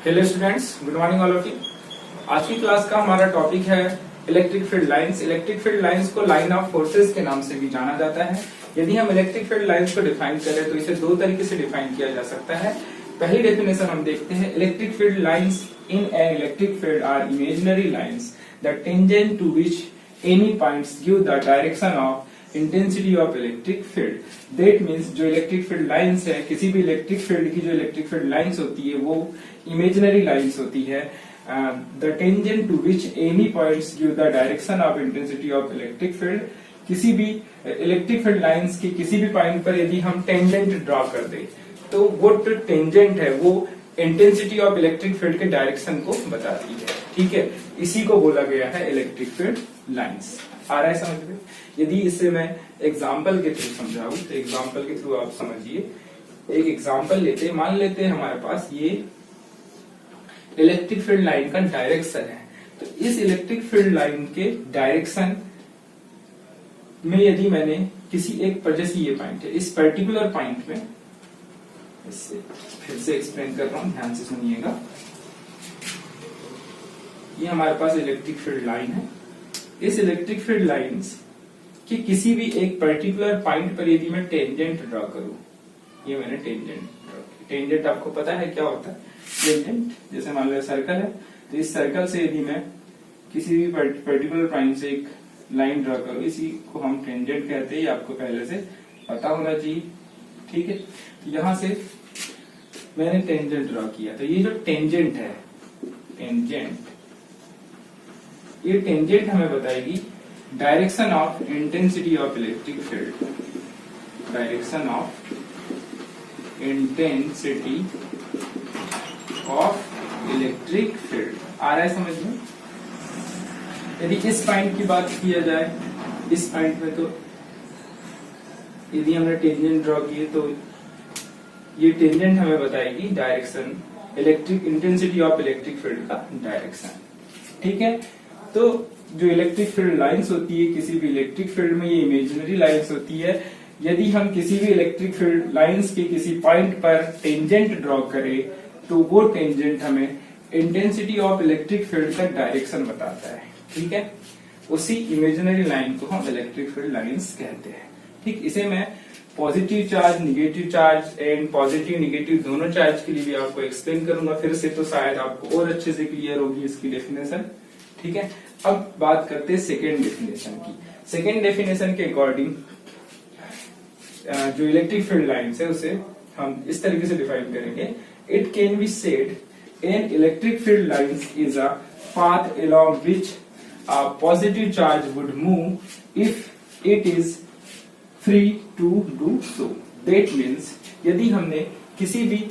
Hello students, good morning all of you. आज की class का हमारा टॉपिक है electric field lines. Electric field lines को लाइन ऑफ फोर्सेस के नाम से भी जाना जाता है। यदि हम इलेक्ट्रिक फील्ड लाइंस को डिफाइन करें तो इसे दो तरीके से डिफाइन किया जा सकता है। पहली डेफिनेशन हम देखते हैं, electric field lines in an electric field are imaginary lines the tangent to which any points give the direction of intensity of electric field. That means जो इलेक्ट्रिक फील्ड लाइंस है, किसी भी इलेक्ट्रिक फील्ड की जो electric field lines होती है वो imaginary lines होती है। The tangent to which any points give the direction of intensity of electric field. किसी भी इलेक्ट्रिक फील्ड लाइंस के किसी भी पॉइंट पर यदि हम टेंजेंट ड्रॉ कर दें तो वो जो टेंजेंट है वो इंटेंसिटी ऑफ इलेक्ट्रिक फील्ड के डायरेक्शन को बताती है। ठीक है, इसी को बोला गया है इलेक्ट्रिक फील्ड लाइंस। आ रहा है समझ में? यदि इसे मैं एग्जाम्पल के थ्रू समझाऊं तो एग्जाम्पल के थ्रू आप समझिए। एक एग्जाम्पल लेते हैं, मान लेते हैं हमारे पास ये इलेक्ट्रिक फील्ड लाइन का डायरेक्शन है। तो इस इलेक्ट्रिक फील्ड लाइन के डायरेक्शन में यदि मैंने किसी एक पर, जैसे ये पॉइंट है, इस पर्टिकुलर पॉइंट में, इससे फिर से एक्सप्लेन कर रहा हूं, ध्यान से सुनिएगा। ये हमारे पास इलेक्ट्रिक फील्ड लाइन है। इस इलेक्ट्रिक फील्ड लाइंस कि किसी भी एक पर्टिकुलर पॉइंट पर यदि मैं टेंजेंट ड्रॉ करूं, ये मैंने टेंजेंट ड्रॉ किया। टेंजेंट आपको पता है क्या होता है? टेंजेंट जैसे मान लो सर्कल है, तो इस सर्कल से यदि मैं किसी भी पर्टिकुलर पॉइंट से एक लाइन ड्रॉ करूं, इसी को हम टेंजेंट कहते हैं। आपको पहले से पता होना चाहिए। ठीक है, तो यहां से मैंने टेंजेंट ड्रॉ किया। तो ये जो टेंजेंट है, ये टेंजेंट हमें बताएगी direction of intensity of electric field. Direction of intensity of electric field. आ रहा है समझ में? यदि इस पॉइंट की बात किया जाए, इस पॉइंट में तो यदि हमने टेंजेंट ड्रॉ किए तो ये टेंजेंट हमें बताएगी direction, electric intensity of electric field का डायरेक्शन। ठीक है, तो जो इलेक्ट्रिक फील्ड लाइंस होती है किसी भी इलेक्ट्रिक फील्ड में, ये इमेजिनरी लाइंस होती है। यदि हम किसी भी इलेक्ट्रिक फील्ड लाइंस के किसी पॉइंट पर टेंजेंट ड्रॉ करें तो वो टेंजेंट हमें इंटेंसिटी ऑफ इलेक्ट्रिक फील्ड का डायरेक्शन बताता है। ठीक है, उसी इमेजिनरी लाइन को हम इलेक्ट्रिक फील्ड लाइंस कहते हैं। ठीक, इसे मैं positive charge, negative charge and positive negative दोनों चार्ज के लिए भी आपको एक्सप्लेन करूंगा फिर से, तो शायद आपको और अच्छे से क्लियर होगी इसकी डेफिनेशन। ठीक है, अब बात करते हैं सेकेंड डेफिनेशन की। सेकेंड डेफिनेशन के अकॉर्डिंग जो इलेक्ट्रिक फील्ड लाइंस है उसे हम इस तरीके से डिफाइन करेंगे। It can be said an electric field lines is a path along which a positive charge would move if it is free to do so. That means यदि हमने किसी भी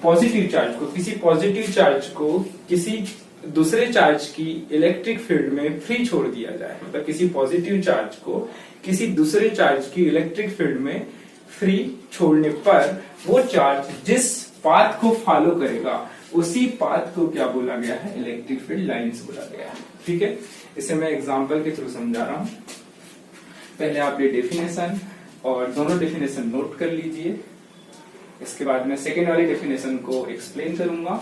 पॉजिटिव चार्ज को किसी दूसरे चार्ज की electric field में free छोड़ दिया जाए, मतलब किसी पॉजिटिव चार्ज को किसी दूसरे चार्ज की इलेक्ट्रिक फील्ड में फ्री छोड़ने पर वो चार्ज जिस पाथ को फॉलो करेगा उसी पाथ को क्या बोला गया है? इलेक्ट्रिक फील्ड लाइंस बोला गया है। ठीक है, इसे मैं एग्जांपल के थ्रू समझा रहा हूं। पहले आप ये डेफिनेशन और दोनों डेफिनेशन नोट कर लीजिए। इसके बाद मैं सेकेंड वाली डेफिनेशन को एक्सप्लेन करूंगा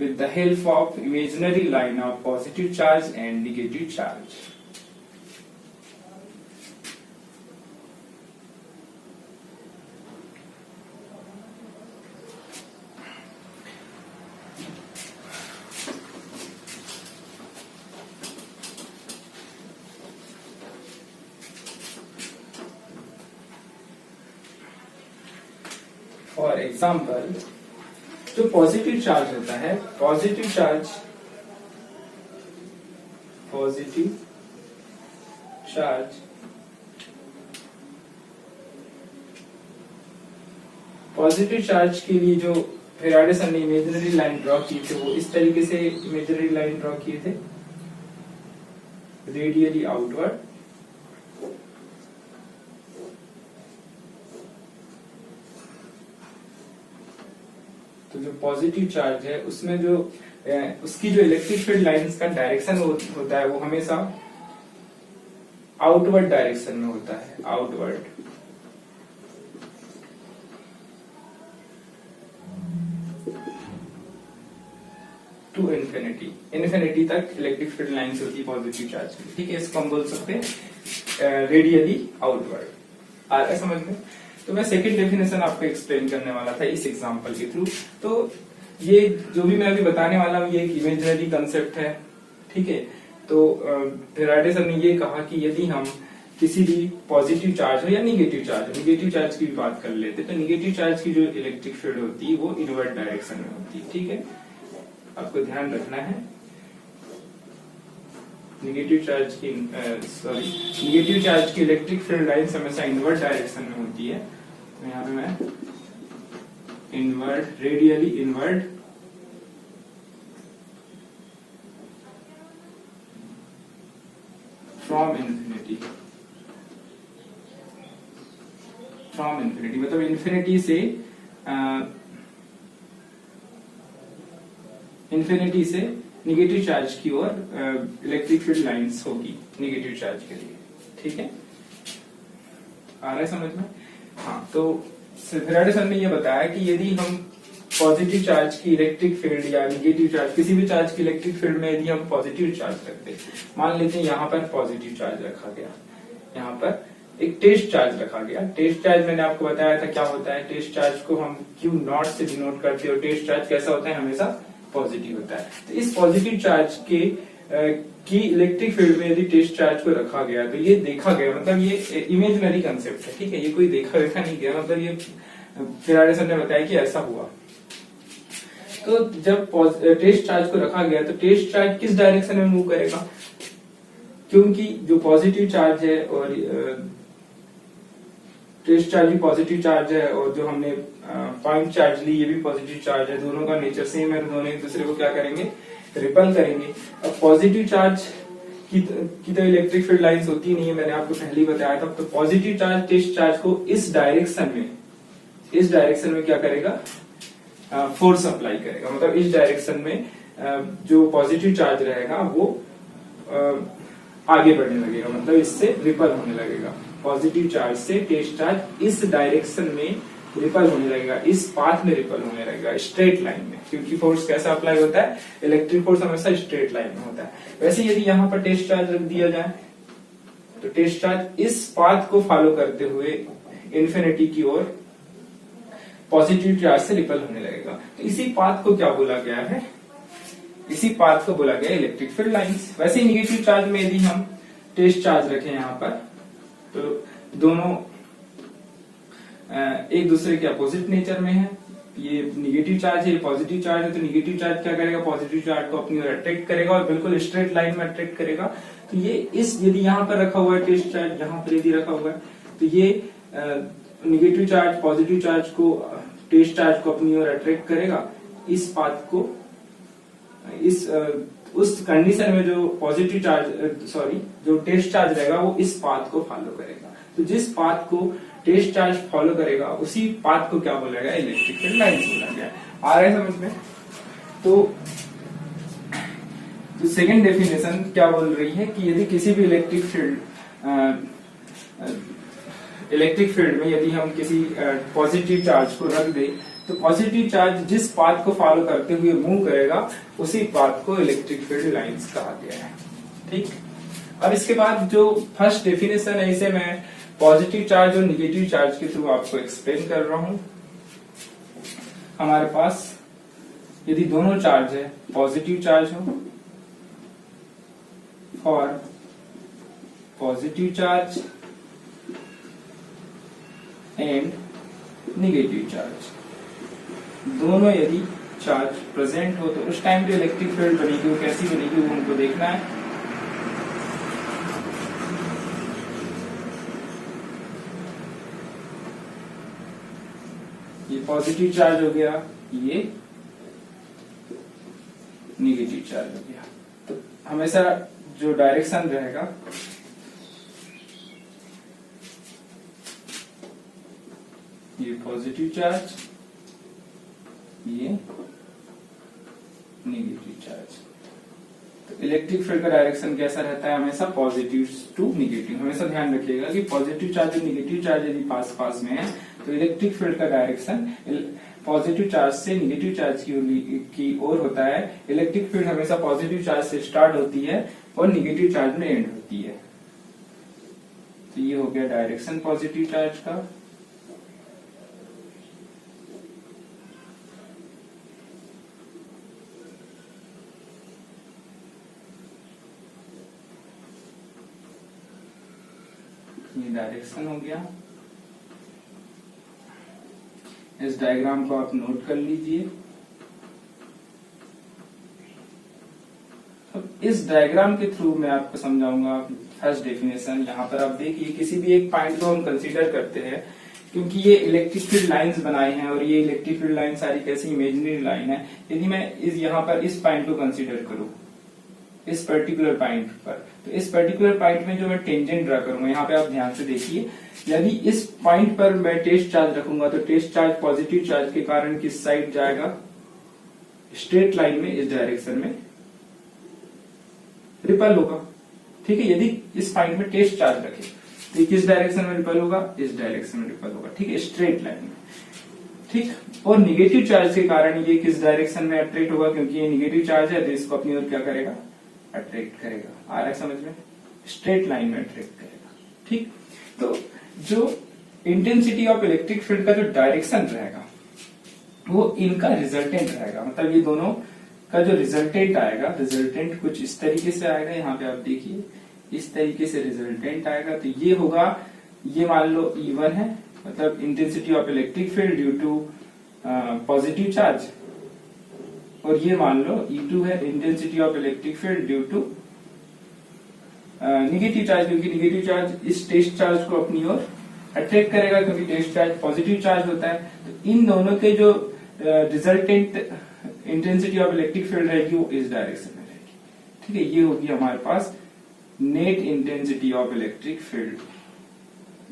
with the help of imaginary line of positive charge and negative charge. For example, जो पॉजिटिव चार्ज होता है, पॉजिटिव चार्ज के लिए जो फैराडे सन ने इमेजिनरी लाइन ड्रॉ की थे वो इस तरीके से इमेजिनरी लाइन ड्रॉ किए थे, रेडियली आउटवर्ड। तो जो पॉजिटिव चार्ज है उसमें जो उसकी जो इलेक्ट्रिक फील्ड लाइंस का डायरेक्शन होता है वो हमेशा आउटवर्ड डायरेक्शन में होता है, आउटवर्ड। टू इन्फिनिटी, इन्फिनिटी तक इलेक्ट्रिक फील्ड लाइंस होती है पॉजिटिव चार्ज की, ठीक है। इसको हम बोल सकते हैं रेडियली आउटवर्ड। आ रहा है समझ में? तो मैं सेकंड डेफिनेशन आपको एक्सप्लेन करने वाला था इस एग्जांपल के थ्रू। तो ये जो भी मैं अभी बताने वाला हूँ ये एक इमेजिनरी कंसेप्ट है, ठीक है। तो फेराडे सर ने ये कहा कि यदि हम किसी भी पॉजिटिव चार्ज हो या निगेटिव चार्ज की भी बात कर लेते, तो निगेटिव चार्ज की जो इलेक्ट्रिक फील्ड होती है वो इनवर्ट डायरेक्शन में होती है, ठीक है। आपको ध्यान रखना है निगेटिव चार्ज की इलेक्ट्रिक फील्ड लाइंस हमेशा इनवर्ट डायरेक्शन में होती है। तो यहाँ पे मैं inward, radially inward from infinity मतलब इन्फिनिटी से निगेटिव चार्ज की ओर इलेक्ट्रिक फील्ड लाइंस होगी निगेटिव चार्ज के लिए, ठीक है। आ रहा है समझ में? हाँ, तो फेराडे सर ने ये बताया कि यदि हम पॉजिटिव चार्ज की इलेक्ट्रिक फील्ड या निगेटिव चार्ज, किसी भी चार्ज की इलेक्ट्रिक फील्ड में यदि हम पॉजिटिव चार्ज रखते, मान लेते हैं यहाँ पर पॉजिटिव चार्ज रखा गया, यहाँ पर एक टेस्ट चार्ज रखा गया। टेस्ट चार्ज मैंने आपको बताया था क्या होता है। टेस्ट चार्ज को हम Q0 से डिनोट करते हैं और टेस्ट चार्ज कैसा होता है, हमेशा पॉजिटिव होता है। तो इस पॉजिटिव चार्ज की इलेक्ट्रिक फील्ड में यदि टेस्ट चार्ज को रखा गया तो ये देखा गया, मतलब ये इमेजिनरी कंसेप्ट है, ठीक है। ये कोई देखा नहीं गया, मतलब ये फेराडे सर ने बताया कि ऐसा हुआ। तो जब टेस्ट चार्ज को रखा गया तो टेस्ट चार्ज किस डायरेक्शन में मूव करेगा, क्योंकि जो पॉजिटिव चार्ज है और टेस्ट चार्ज भी पॉजिटिव चार्ज है और जो हमने पॉइंट चार्ज ली ये भी पॉजिटिव चार्ज है, दोनों का नेचर सेम है, दोनों एक दूसरे को क्या करेंगे, रिपल करेंगे। अब पॉजिटिव चार्ज की तो इलेक्ट्रिक फील्ड लाइंस होती नहीं है, मैंने आपको पहले ही बताया था। तो पॉजिटिव चार्ज टेस्ट चार्ज को इस डायरेक्शन में क्या करेगा, फोर्स अप्लाई करेगा, मतलब इस डायरेक्शन में जो पॉजिटिव चार्ज रहेगा वो आगे बढ़ने लगेगा, मतलब इससे रिपल होने लगेगा। पॉजिटिव चार्ज से टेस्ट चार्ज इस डायरेक्शन में रिपल होने लगेगा, इस पाथ में रिपल होने लगेगा, स्ट्रेट लाइन में, क्योंकि फोर्स कैसा अप्लाई होता है, इलेक्ट्रिक फोर्स हमेशा स्ट्रेट लाइन में होता है। वैसे यदि यहाँ पर टेस्ट चार्ज रख दिया जाए तो टेस्ट चार्ज इस पाथ को फॉलो करते हुए इन्फिनिटी की ओर पॉजिटिव चार्ज से रिपल होने लगेगा। तो इसी पाथ को क्या बोला गया है, इसी पाथ को बोला गया इलेक्ट्रिक फील्ड लाइंस। वैसे ही निगेटिव चार्ज में यदि हम टेस्ट चार्ज रखें यहाँ पर, तो दोनों एक दूसरे के अपोजिट नेचर में है। ये निगेटिव चार्ज है, ये पॉजिटिव चार्ज है, तो निगेटिव चार्ज क्या करेगा, पॉजिटिव चार्ज को अपनी ओर अट्रैक्ट करेगा और बिल्कुल स्ट्रेट लाइन में अट्रैक्ट करेगा। तो ये इस यदि यहाँ पर रखा हुआ है टेस्ट चार्ज, यहाँ पर यदि रखा हुआ है तो ये निगेटिव चार्ज पॉजिटिव चार्ज को, टेस्ट चार्ज को अपनी ओर अट्रैक्ट करेगा। इस पाथ को उस कंडीशन में जो पॉजिटिव चार्ज जो टेस्ट चार्ज रहेगा वो इस पाथ को फॉलो करेगा। तो जिस पाथ को टेस्ट चार्ज फॉलो करेगा उसी पाथ को क्या बोला गया, इलेक्ट्रिक फील्ड लाइंस बोला गया। आ रहा है समझ में? तो सेकेंड डेफिनेशन क्या बोल रही है कि यदि किसी भी इलेक्ट्रिक फील्ड में यदि हम किसी पॉजिटिव चार्ज को रख दे तो पॉजिटिव चार्ज जिस पाथ को फॉलो करते हुए मूव करेगा उसी पाथ को इलेक्ट्रिक फील्ड लाइंस कहा गया है, ठीक। अब इसके बाद जो फर्स्ट डेफिनेशन है इसे मैं पॉजिटिव चार्ज और निगेटिव चार्ज के थ्रू आपको एक्सप्लेन कर रहा हूं। हमारे पास यदि दोनों चार्ज है, पॉजिटिव चार्ज हो और positive charge and negative charge, दोनों यदि चार्ज प्रेजेंट हो तो उस टाइम जो इलेक्ट्रिक फील्ड बनेगी वो कैसी बनेगी वो हमको देखना है। ये पॉजिटिव चार्ज हो गया, ये निगेटिव चार्ज हो गया। तो हमेशा जो डायरेक्शन रहेगा ये पॉजिटिव चार्ज, ये नेगेटिव चार्ज। तो इलेक्ट्रिक फील्ड का डायरेक्शन कैसा रहता है, हमेशा पॉजिटिव टू नेगेटिव। हमेशा ध्यान रखिएगा कि पॉजिटिव चार्ज और नेगेटिव चार्ज यदि पास पास में है तो इलेक्ट्रिक फील्ड का डायरेक्शन पॉजिटिव चार्ज से निगेटिव चार्ज की ओर होता है। इलेक्ट्रिक फील्ड हमेशा पॉजिटिव चार्ज से स्टार्ट होती है और निगेटिव चार्ज में एंड होती है। तो ये हो गया डायरेक्शन पॉजिटिव चार्ज का। ये डायरेक्शन हो गया। इस डायग्राम को आप नोट कर लीजिए। अब इस डायग्राम के थ्रू मैं आपको समझाऊंगा फर्स्ट डेफिनेशन। यहाँ पर आप देखिए किसी भी एक पॉइंट को हम कंसीडर करते हैं, क्योंकि ये इलेक्ट्रिक फील्ड लाइंस बनाए हैं और ये इलेक्ट्रिक फील्ड लाइन सारी कैसी इमेजिनरी लाइन है। यदि मैं यहाँ पर इस पॉइंट को कंसीडर करूं, इस पर्टिकुलर पॉइंट पर, तो इस पर्टिकुलर पॉइंट में जो मैं टेंजेंट ड्रा करूंगा, यहाँ पे आप ध्यान से देखिए, यदि इस पॉइंट पर मैं टेस्ट चार्ज रखूंगा तो टेस्ट चार्ज पॉजिटिव चार्ज के कारण किस साइड जाएगा, स्ट्रेट लाइन में इस डायरेक्शन में रिपल होगा। ठीक है, यदि इस पॉइंट में टेस्ट चार्ज रखे तो किस डायरेक्शन में रिपल होगा, इस डायरेक्शन में रिपल होगा। ठीक है, स्ट्रेट लाइन में। ठीक, और निगेटिव चार्ज के कारण ये किस डायरेक्शन में अट्रैक्ट होगा, क्योंकि ये निगेटिव चार्ज है तो इसको अपनी ओर क्या करेगा, अट्रैक्ट करेगा। आ रहा है समझ में, स्ट्रेट लाइन में अट्रैक्ट करेगा। ठीक, तो जो इंटेंसिटी ऑफ इलेक्ट्रिक फील्ड का जो डायरेक्शन रहेगा वो इनका रिजल्टेंट रहेगा। मतलब ये दोनों का जो रिजल्टेंट आएगा, रिजल्टेंट कुछ इस तरीके से आएगा। यहाँ पे आप देखिए इस तरीके से रिजल्टेंट आएगा। तो ये होगा, ये मान लो E1 है, मतलब intensity of electric field due to positive charge, और ये मान लो E2 है, intensity of electric field due to negative charge, क्योंकि निगेटिव चार्ज इस टेस्ट चार्ज को अपनी ओर अट्रैक्ट करेगा, क्योंकि टेस्ट चार्ज पॉजिटिव चार्ज होता है। तो इन दोनों के जो resultant intensity of electric field रहेगी वो इस डायरेक्शन में रहेगी। ठीक है, ये होगी हमारे पास net intensity of electric field,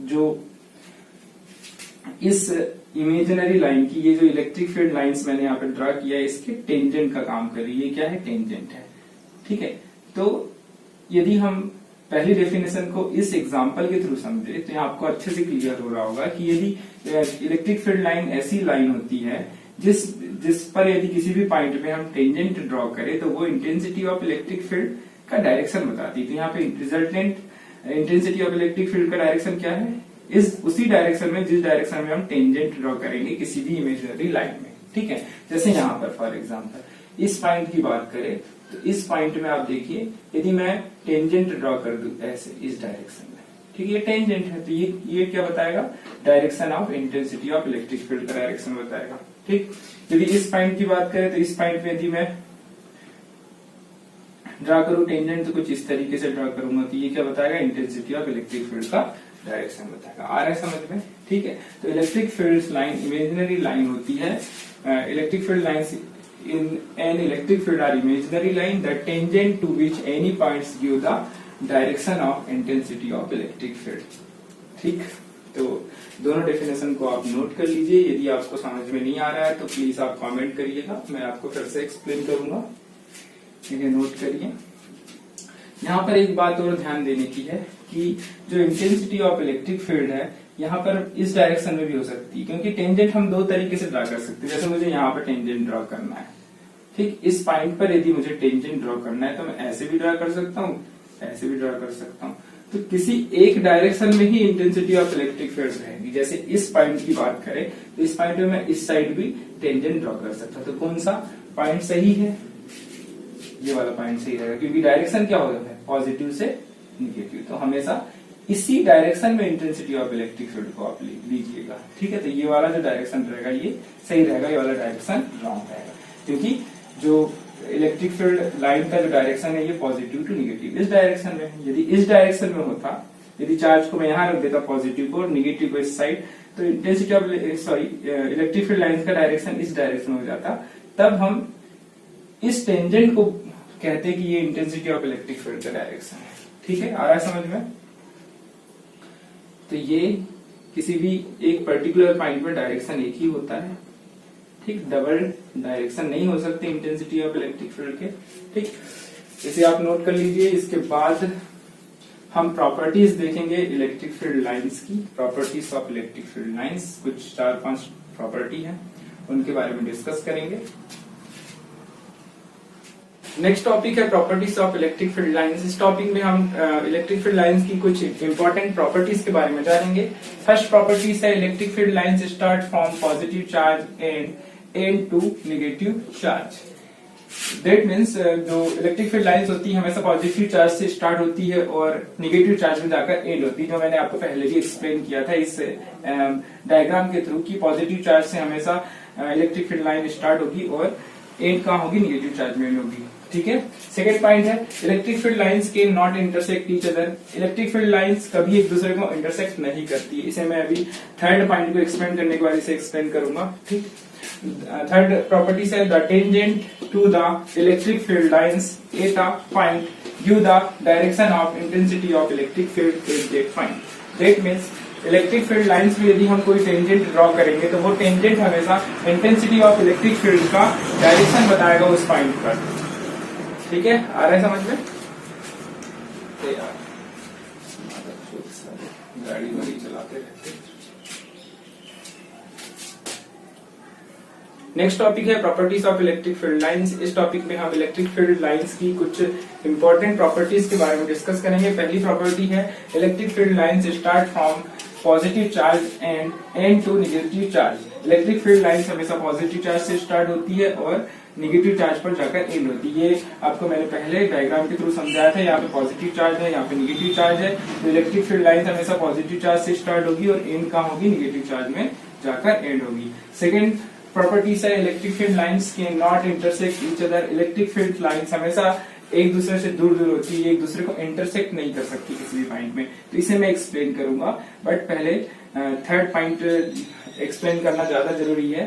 जो इस इमेजिनरी लाइन की, ये जो इलेक्ट्रिक फील्ड लाइंस मैंने यहाँ पे ड्रा किया है, इसके टेंजेंट का काम कर रही है। ये क्या है, टेंजेंट है। ठीक है, तो यदि हम पहली डेफिनेशन को इस एग्जांपल के थ्रू समझे तो यहाँ आपको अच्छे से क्लियर हो रहा होगा कि यदि इलेक्ट्रिक फील्ड लाइन ऐसी लाइन होती है जिस पर यदि किसी भी पॉइंट पे हम टेंजेंट ड्रॉ करें तो वो इंटेंसिटी ऑफ इलेक्ट्रिक फील्ड का डायरेक्शन बताती है। तो यहाँ पे resultant intensity of electric field का डायरेक्शन क्या है, इस उसी डायरेक्शन में जिस डायरेक्शन में हम टेंजेंट ड्रॉ करेंगे किसी भी इमेजिनरी लाइन में। ठीक है, जैसे यहाँ पर फॉर एग्जांपल इस पॉइंट की बात करें तो इस पॉइंट में आप देखिए, यदि मैं टेंजेंट ड्रॉ कर दूं ऐसे इस डायरेक्शन में, ठीक है, ये टेंजेंट है, तो ये क्या बताएगा, direction of intensity of electric field का डायरेक्शन बताएगा। ठीक, यदि इस पॉइंट की बात करें तो इस पॉइंट पे यदि मैं ड्रा करूं टेंजेंट तो कुछ इस तरीके से ड्रा करूंगा, तो ये क्या बताएगा, इंटेंसिटी ऑफ इलेक्ट्रिक फील्ड का डायरेक्शन बताएगा। आ रहा है समझ में। ठीक है, तो electric field line imaginary line होती है। Electric field lines in an electric field are imaginary line that tangent to which any points give the direction of intensity of electric field। ठीक, तो दोनों डेफिनेशन को आप नोट कर लीजिए। यदि आपको समझ में नहीं आ रहा है तो प्लीज आप कमेंट करिएगा, मैं आपको फिर से एक्सप्लेन करूंगा। ठीक है, नोट करिए। यहाँ पर एक बात और ध्यान देने की है कि जो इंटेंसिटी ऑफ इलेक्ट्रिक फील्ड है यहाँ पर इस डायरेक्शन में भी हो सकती है, क्योंकि टेंजेंट हम दो तरीके से ड्रा कर सकते हैं। जैसे मुझे यहाँ पर टेंजेंट ड्रॉ करना है, ठीक, इस पॉइंट पर यदि मुझे टेंजेंट ड्रॉ करना है तो मैं ऐसे भी ड्रॉ कर सकता हूँ, ऐसे भी ड्रॉ कर सकता हूँ। तो किसी एक डायरेक्शन में ही इंटेंसिटी ऑफ इलेक्ट्रिक फील्ड रहेगी। जैसे इस पॉइंट की बात करें तो इस पॉइंट में मैं इस साइड भी टेंजेंट ड्रॉ कर सकता हूँ। तो कौन सा पॉइंट सही है, ये वाला पॉइंट सही रहेगा, क्योंकि डायरेक्शन क्या होता है, पॉजिटिव से निगेटिव। तो हमेशा इसी डायरेक्शन में इंटेंसिटी ऑफ इलेक्ट्रिक फील्ड को आप लीजिएगा। ठीक है, तो ये वाला जो डायरेक्शन रहेगा ये सही रहेगा, ये वाला डायरेक्शन रॉन्ग रहेगा, क्योंकि जो इलेक्ट्रिक फील्ड लाइन का जो डायरेक्शन है ये पॉजिटिव टू निगेटिव इस डायरेक्शन में है। यदि इस डायरेक्शन में होता, यदि चार्ज को मैं यहाँ रख देता पॉजिटिव को और निगेटिव को इस साइड, तो intensity of electric field line का डायरेक्शन इस डायरेक्शन में हो जाता। तब हम इस टेंजेंट को कहते कि ये इंटेंसिटी ऑफ इलेक्ट्रिक फील्ड का डायरेक्शन है। ठीक है, आ रहा है समझ में। तो ये किसी भी एक पर्टिकुलर पॉइंट पर डायरेक्शन एक ही होता है। ठीक, डबल डायरेक्शन नहीं हो सकते इंटेंसिटी ऑफ इलेक्ट्रिक फील्ड के। ठीक, इसे आप नोट कर लीजिए। इसके बाद हम प्रॉपर्टीज देखेंगे इलेक्ट्रिक फील्ड लाइंस की, properties of electric field lines. कुछ 4-5 प्रॉपर्टी है उनके बारे में डिस्कस करेंगे। नेक्स्ट टॉपिक है properties of electric field lines. इस टॉपिक में हम इलेक्ट्रिक फील्ड लाइंस की कुछ इंपॉर्टेंट प्रॉपर्टीज के बारे में जानेंगे। फर्स्ट प्रॉपर्टीज है electric field lines start from positive charge and end to negative charge. That means जो इलेक्ट्रिक फील्ड लाइंस होती है हमेशा पॉजिटिव चार्ज से स्टार्ट होती है और नेगेटिव चार्ज में जाकर एंड होती है, जो मैंने आपको पहले भी एक्सप्लेन किया था इस डायग्राम के थ्रू कि पॉजिटिव चार्ज से हमेशा इलेक्ट्रिक फील्ड लाइन स्टार्ट होगी और एंड कहाँ होगी, नेगेटिव चार्ज में एंड होगी। ठीक है। सेकेंड पॉइंट है इलेक्ट्रिक फील्ड लाइंस के not intersect each other. Electric field lines कभी एक दूसरे को इंटरसेक्ट नहीं करती। इसे मैं अभी थर्ड पॉइंट को एक्सप्लेन करने के बाद इसे एक्सप्लेन करूंगा। ठीक। थर्ड प्रॉपर्टी है the tangent to the electric field lines at a point give the direction of intensity of electric field at that point. That means electric field lines में यदि हम कोई टेंजेंट ड्रॉ करेंगे तो वो टेंजेंट हमेशा intensity of electric field का direction बताएगा उस पॉइंट पर। ठीक है, आ रहा है समझ में? गाड़ी वाड़ी चलाते रहते। नेक्स्ट टॉपिक है properties of electric field lines. इस टॉपिक में हम इलेक्ट्रिक फील्ड लाइंस की कुछ इंपॉर्टेंट प्रॉपर्टीज के बारे में डिस्कस करेंगे। पहली प्रॉपर्टी है electric field lines start from positive charge and end to negative charge. Electric field lines हमेशा पॉजिटिव चार्ज से स्टार्ट होती है और नेगेटिव चार्ज पर जाकर एंड होती है। ये आपको मैंने पहले डायग्राम के थ्रू समझाया था। यहाँ पे पॉजिटिव चार्ज है, यहाँ पे नेगेटिव चार्ज है। तो इलेक्ट्रिक फील्ड लाइन हमेशा पॉजिटिव चार्ज से स्टार्ट होगी और एंड कहाँ होगी, नेगेटिव चार्ज में जाकर एंड होगी। सेकेंड प्रॉपर्टीज है इलेक्ट्रिक फील्ड लाइंस के not intersect each other. Electric field lines हमेशा एक दूसरे से दूर दूर होती है, एक दूसरे को इंटरसेक्ट नहीं कर सकती किसी भी पॉइंट में। तो इसे मैं एक्सप्लेन करूंगा, बट पहले थर्ड पॉइंट एक्सप्लेन करना ज्यादा जरूरी है।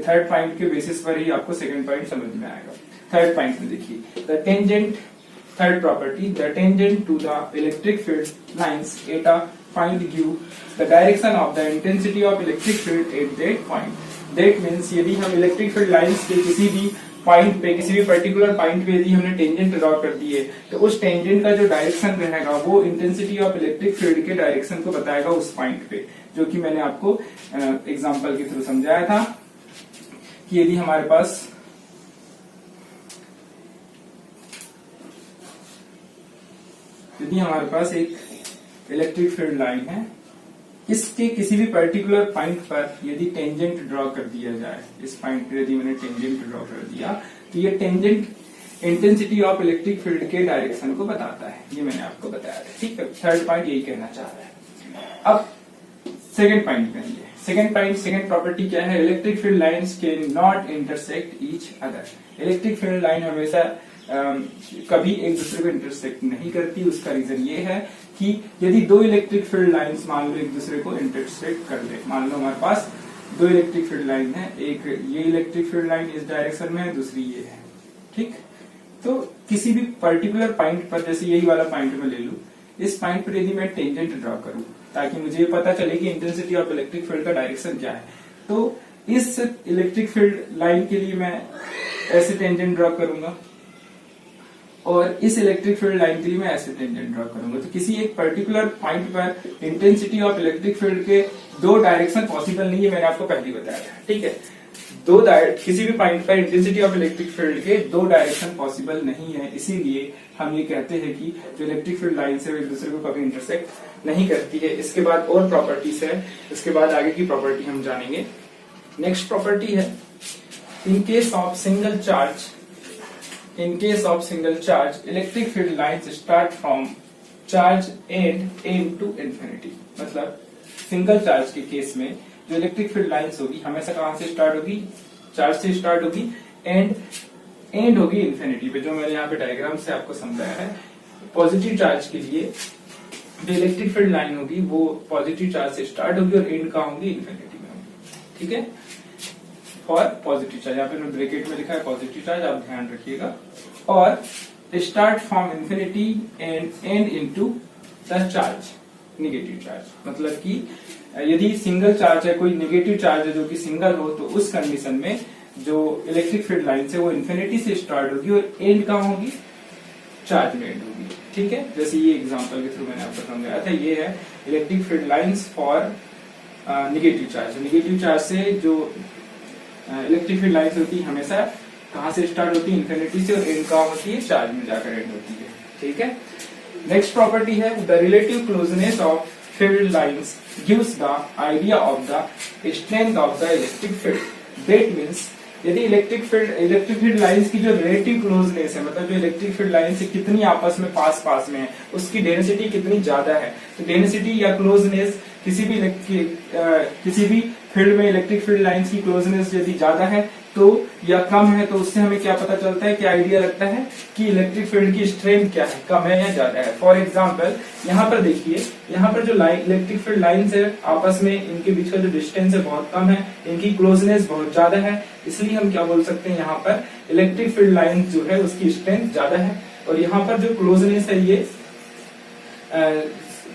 थर्ड पॉइंट के बेसिस पर ही आपको सेकंड पॉइंट समझ में आएगा। थर्ड पॉइंट में देखिए the tangent, third property the tangent to the electric field lines at a point give the direction of the intensity of electric field at that point. That means यदि हम electric field lines के किसी भी point पे, किसी भी particular point पे यदि हमने टेंजेंट ड्रॉ कर दिए तो उस टेंजेंट का जो डायरेक्शन रहेगा वो इंटेंसिटी ऑफ इलेक्ट्रिक फील्ड के डायरेक्शन को बताएगा उस पॉइंट पे, जो कि मैंने आपको एग्जांपल के थ्रू समझाया था कि यदि हमारे पास एक इलेक्ट्रिक फील्ड लाइन है, इसके किसी भी पर्टिकुलर पॉइंट पर यदि टेंजेंट ड्रॉ कर दिया जाए, इस पॉइंट पर यदि मैंने टेंजेंट ड्रॉ कर दिया तो ये tangent intensity of electric field के डायरेक्शन को बताता है। ये मैंने आपको बताया था। ठीक है, थर्ड पॉइंट यही कहना चाह रहा है। अब सेकेंड पॉइंट करेंगे। सेकेंड प्रॉपर्टी क्या है, इलेक्ट्रिक फील्ड लाइंस के not intersect each other. Electric field line हमेशा कभी एक दूसरे को इंटरसेक्ट नहीं करती। उसका रीजन ये है कि यदि दो इलेक्ट्रिक फील्ड लाइंस मान लो एक दूसरे को इंटरसेक्ट कर ले, मान लो हमारे पास दो इलेक्ट्रिक फील्ड लाइन है, एक ये इलेक्ट्रिक फील्ड लाइन इस डायरेक्शन में है, दूसरी ये है। ठीक, तो किसी भी पर्टिकुलर पॉइंट पर, जैसे यही वाला पॉइंट में ले लूं, इस पॉइंट पर यदि मैं टेंजेंट ड्रॉ करूं ताकि मुझे पता चले कि इंटेंसिटी ऑफ इलेक्ट्रिक फील्ड का डायरेक्शन क्या है, तो इस इलेक्ट्रिक फील्ड लाइन के लिए मैं ऐसे टेंजेंट ड्रॉ करूंगा और इस इलेक्ट्रिक फील्ड लाइन के लिए मैं ऐसे टेंजेंट ड्रॉ करूंगा। तो किसी एक पर्टिकुलर पॉइंट पर इंटेंसिटी ऑफ इलेक्ट्रिक फील्ड के दो डायरेक्शन पॉसिबल नहीं है, मैंने आपको पहले बताया था। ठीक है, किसी भी पॉइंट पर इंटेंसिटी ऑफ इलेक्ट्रिक फील्ड के दो डायरेक्शन पॉसिबल नहीं है, इसीलिए हम ये कहते हैं कि जो इलेक्ट्रिक फील्ड लाइन से एक दूसरे को कभी इंटरसेक्ट नहीं करती है। इसके बाद और प्रॉपर्टीज है, इसके बाद आगे की प्रॉपर्टी हम जानेंगे। नेक्स्ट प्रॉपर्टी है in case of single charge electric field lines start from charge end to infinity. मतलब सिंगल चार्ज के केस में जो इलेक्ट्रिक फील्ड लाइन्स होगी हमेशा कहां से स्टार्ट होगी, चार्ज से स्टार्ट होगी, एंड होगी इंफिनिटी पे, जो मैंने यहाँ पे डायग्राम से आपको समझाया है। पॉजिटिव चार्ज के लिए जो इलेक्ट्रिक फील्ड लाइन होगी वो पॉजिटिव चार्ज से स्टार्ट होगी और एंड कहां होगी, इंफिनिटी में होगी। ठीक है, और पॉजिटिव चार्ज, यहाँ पे मैंने ब्रैकेट में लिखा है पॉजिटिव चार्ज, आप ध्यान रखिएगा। और start from infinity and and into the charge negative charge. मतलब कि यदि सिंगल चार्ज है, कोई नेगेटिव चार्ज है जो कि सिंगल हो, तो उस कंडीशन में जो इलेक्ट्रिक फील्ड लाइन है वो इंफिनिटी से स्टार्ट होगी और एंड कहां होगी, चार्ज में एंड होगी। ठीक है, जैसे ये एग्जांपल के थ्रू मैंने आपको समझाया था। ये है electric field lines for negative charge. Negative charge से जो इलेक्ट्रिक फील्ड लाइंस होती है हमेशा कहाँ से स्टार्ट होती है, इंफिनिटी से, और एंड कहाँ होती है, चार्ज में जाकर एंड होती है। ठीक है। नेक्स्ट प्रॉपर्टी है the relative closeness of field lines gives the idea of the strength of the electric field. That means यदि इलेक्ट्रिक फील्ड लाइंस की जो रिलेटिव क्लोजनेस है, मतलब जो इलेक्ट्रिक फील्ड लाइंस कितनी आपस में पास में है, उसकी डेंसिटी कितनी ज्यादा है। तो डेंसिटी या क्लोजनेस किसी भी फील्ड में इलेक्ट्रिक फील्ड लाइंस की क्लोजनेस यदि ज्यादा है तो या कम है, तो उससे हमें क्या पता चलता है, क्या आइडिया लगता है कि इलेक्ट्रिक फील्ड की स्ट्रेंथ क्या है, कम है या ज्यादा है। फॉर एग्जाम्पल यहाँ पर देखिए, यहाँ पर जो इलेक्ट्रिक फील्ड लाइंस है आपस में इनके बीच का जो डिस्टेंस है बहुत कम है, इनकी क्लोजनेस बहुत ज्यादा है, इसलिए हम क्या बोल सकते हैं, यहाँ पर इलेक्ट्रिक फील्ड लाइन जो है उसकी स्ट्रेंथ ज्यादा है। और यहाँ पर जो क्लोजनेस है ये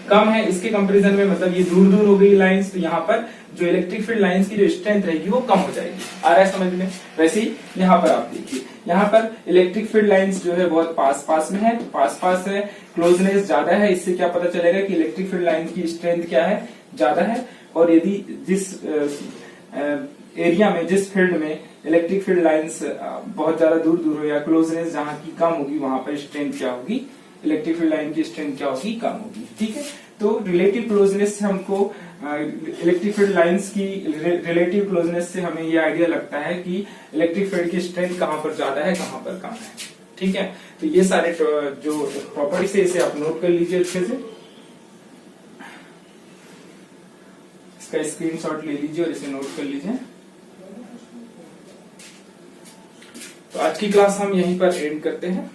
कम है, इसके कंपैरिजन में, मतलब ये दूर दूर हो गई लाइंस, तो यहाँ पर जो इलेक्ट्रिक फील्ड लाइंस की जो स्ट्रेंथ रहेगी वो कम हो जाएगी। आ रहा है समझ में? वैसे ही यहाँ पर आप देखिए, यहाँ पर इलेक्ट्रिक फील्ड लाइंस जो है बहुत पास में है, तो पास है, क्लोजनेस ज्यादा है, इससे क्या पता चलेगा कि इलेक्ट्रिक फील्ड लाइंस की स्ट्रेंथ क्या है, ज्यादा है। और यदि जिस एरिया में, जिस फील्ड में इलेक्ट्रिक फील्ड लाइंस बहुत ज्यादा दूर हो या क्लोजनेस जहाँ की कम होगी, वहां पर स्ट्रेंथ क्या होगी, इलेक्ट्रिक फील्ड लाइन की स्ट्रेंथ क्या होगी, कम होगी। ठीक है। तो रिलेटिव क्लोजनेस से हमको इलेक्ट्रिक फील्ड लाइंस की रिलेटिव क्लोजनेस से हमें ये आइडिया लगता है कि इलेक्ट्रिक फील्ड की स्ट्रेंथ कहाँ पर ज्यादा है, कहाँ पर कम है। ठीक है। तो ये सारे जो प्रॉपर्टीज है इसे आप नोट कर लीजिए अच्छे से, इसका स्क्रीनशॉट ले लीजिए और इसे नोट कर लीजिए। तो आज की क्लास हम यहीं पर एंड करते हैं।